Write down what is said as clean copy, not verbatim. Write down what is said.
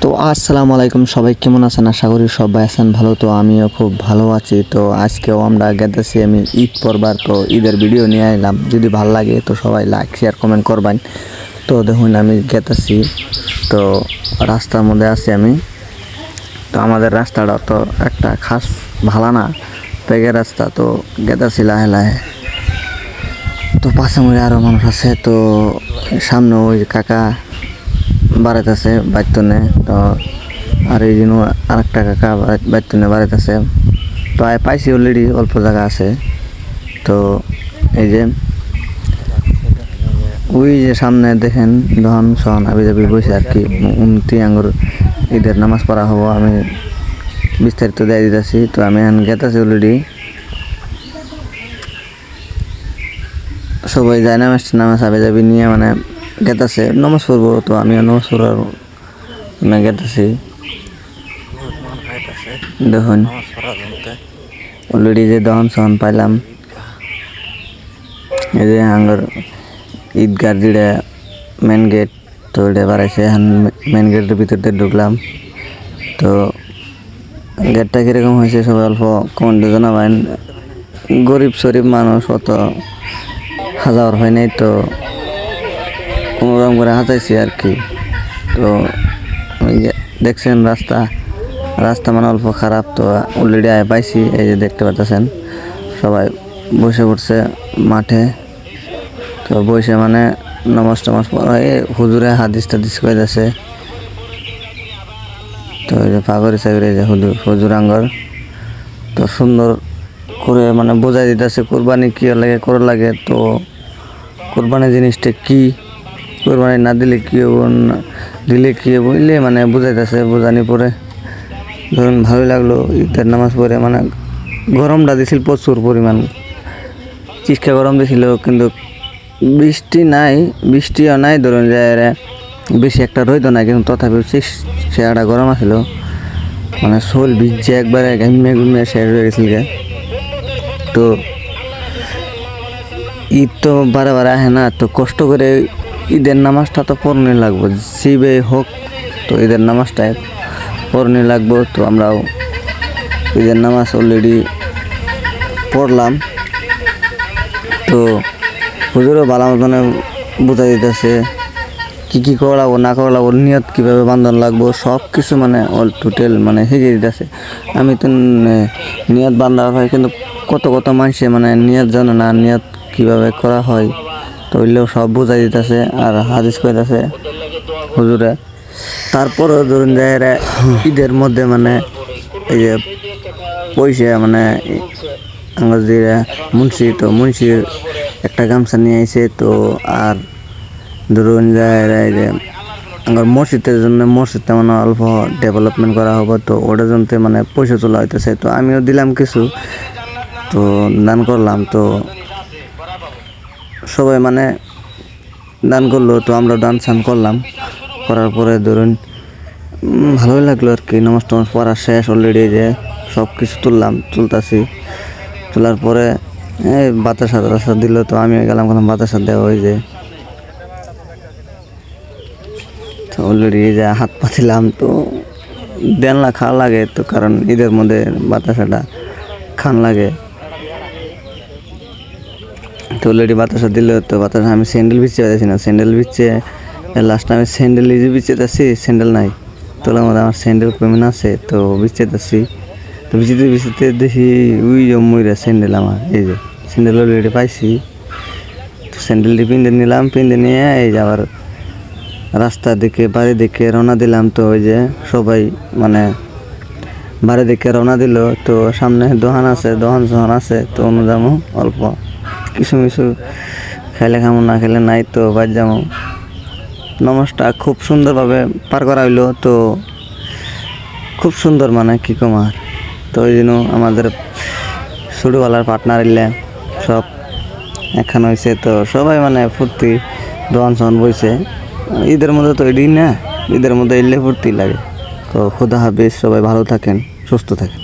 তো আসসালামু আলাইকুম, সবাই কেমন আছেন? আশা করি সবাই আছেন ভালো। তো আমিও খুব ভালো আছি। তো আজকেও আমরা গেতেছি আমি ঈদ পরবার, তো ঈদের ভিডিও নিয়ে এলাম। যদি ভালো লাগে তো সবাই লাইক শেয়ার কমেন্ট করবেন। তো দেখুন আমি গেতেছি, তো রাস্তার মধ্যে আছি আমি। তো আমাদের রাস্তাটা তো একটা খাস ভালো না, পেগের রাস্তা। তো গেতেছি লাহে লাহে। তো পাশে মরে আরও মানুষ আছে। তো সামনে ওই কাকা বাড়াইতেছে বাইতনে। তো আর এই জন্য আরেকটা কাকা বাইতনে বাড়াইতেছে। তো পাইছি অলরেডি, অল্প জায়গা আছে। তো এই যে ওই যে সামনে দেখেন দহন সহন আবি যাবি বসে আর কি, উন্নতি আঙ্গুর ঈদের নামাজ পড়া হবো। আমি বিস্তারিত দিয়ে দিতেছি। তো আমি এখন গেতেছি অলরেডি, সবাই যায় নামাজ আবি যাবি নিয়ে মানে গেতেছে নামাজ পড়বো। তো আমিও নামাজ পড়ার গেতেছি। দেখুন অলরেডি যে দহন সহন পাইলাম। এই যে আঙ্গর ঈদগার যেটা মেন গেট, তো এটা বাড়াইছে। এখন মেন গেটের ভিতর দিয়ে ঢুকলাম। তো গেটটা কীরকম হয়েছে সবাই অল্প কমেন্টে জানাবেন। গরিব শরীফ মানুষ, অত হাজার হয় নাই, তো কোনোরকম করে হাজাইছি আর কি। তো দেখছেন রাস্তা মানে অল্প খারাপ। তো অলরেডি পাইছি, এই যে দেখতে পাচ্ছেন সবাই বসে পড়ছে মাঠে। তো বসে মানে নামাজ টামাজ পড়া, হুজুরে হাদিস টাদিস করে যাচ্ছে। তো এই যে পাগড়ি সাগরে যে হুজুর আঙ্গর, তো সুন্দর করে মানে বোঝাই দিতেছে কোরবানি কী লাগে করা লাগে। তো কোরবানি জিনিসটা কি, কোরবানি না দিলে কী হবো, দিলে কী হবো, এলে মানে বুঝাইতেছে। বোঝানি পরে ধরুন ভালোই লাগলো। ঈদের নামাজ পড়ে মানে গরমটা দিছিল প্রচুর পরিমাণ, চিস্কা গরম দিছিল, কিন্তু বৃষ্টিও নাই ধরুন যে বেশি একটা রইতো না, কিন্তু তথাপিও সেটা গরম আছিল। মানে শোল ভিজছে একবারে ঘামিয়ে শেষ হয়ে গেছিল গে। তো ঈদ তো বারে বারে আহে না, তো কষ্ট করে ঈদের নামাজটা তো পড়নে লাগবো, জিবে হোক। তো ঈদের নামাজটা পড়নে লাগবো। তো আমরাও ঈদের নামাজ অলরেডি পড়লাম। তো হুজুরও ভালো মতনে বোঝা দিতেছে কী কী করাবো না করাবো, নিয়ত কীভাবে বান্ধন লাগবো, সব কিছু মানে অল টোটাল মানে শিখিয়ে দিতেছে। আমি তো নিয়ত বান্ধা হয়, কিন্তু কত মানুষে মানে নিয়ত জানে না, নিয়ত কীভাবে করা হয়। তো ওইগুলো সব বোঝাই দিতেছে আর হাদিস কইতেছে হুজুরে। তারপরও ধরুন যে ঈদের মধ্যে মানে এই যে পয়সা মানে আমার যে মুন্সি, তো মুন্সির একটা গামছা নিয়ে আইছে। তো আর ধরুন যায় যে আমার মসজিদের জন্য, মসজিদটা মানে অল্প ডেভেলপমেন্ট করা হবে। তো ওটার জন্য মানে পয়সা তোলা হইতেছে। তো আমিও দিলাম কিছু, তো দান করলাম। তো সবাই মানে দান করলো, তো আমরা দান সান করলাম। করার পরে ধরুন ভালোই লাগলো আর কি। নামাজ টামাজ পড়া শেষ অলরেডি, যে সব কিছু তুলতাছি। তোলার পরে এই বাতাসা দিল। তো আমি গেলাম কোনো বাতাসা দেওয়া হয়ে যায়। তো অলরেডি যে হাত পাতিলাম, তো দেনলা খাওয়া লাগে। তো কারণ ঈদের মধ্যে বাতাসাটা খান লাগে। তো অলরেডি বাতাসা দিল। তো বাতাসা আমি স্যান্ডেল বিচ্ছে পাচ্ছি না, স্যান্ডেল বিচ্ছে লাস্ট আমি স্যান্ডেল ইজি বিচ্ছে যাচ্ছি, স্যান্ডেল নাই। তোলার মধ্যে আমার স্যান্ডেল কমিন আছে। তো বিচ্ছে যাচ্ছি, তো বিচিতে দেখি ওই যে ময়রা স্যান্ডেল আমার, এই যে স্যান্ডেল অলরেডি পাইছি। তো স্যান্ডেলটি পিঁধে নিলাম, পিঁধে নিয়ে এই যে আবার রাস্তা দিকে বাড়ি দিকে রওনা দিলাম। তো ওই যে সবাই মানে বাড়ি দিকে রওনা দিল। তো সামনে দোকান সহান আছে। তো অনুযাম অল্প কিছু খাইলে খামো, না খেলে নাই। তো বাদ যাবো। নামাজটা খুব সুন্দরভাবে পার করা হইলো। তো খুব সুন্দর মানে কী কমার। তো ওই জন্য আমাদের ছোটোবেলার পার্টনার এলে সব একখান হয়েছে। তো সবাই মানে ফুর্তি দোকান সহন বইছে। ঈদের মধ্যে তো এটাই না, ঈদের মধ্যে এলে ফুর্তি লাগে। তো খোদা হাফেজ, সবাই ভালো থাকেন, সুস্থ থাকেন।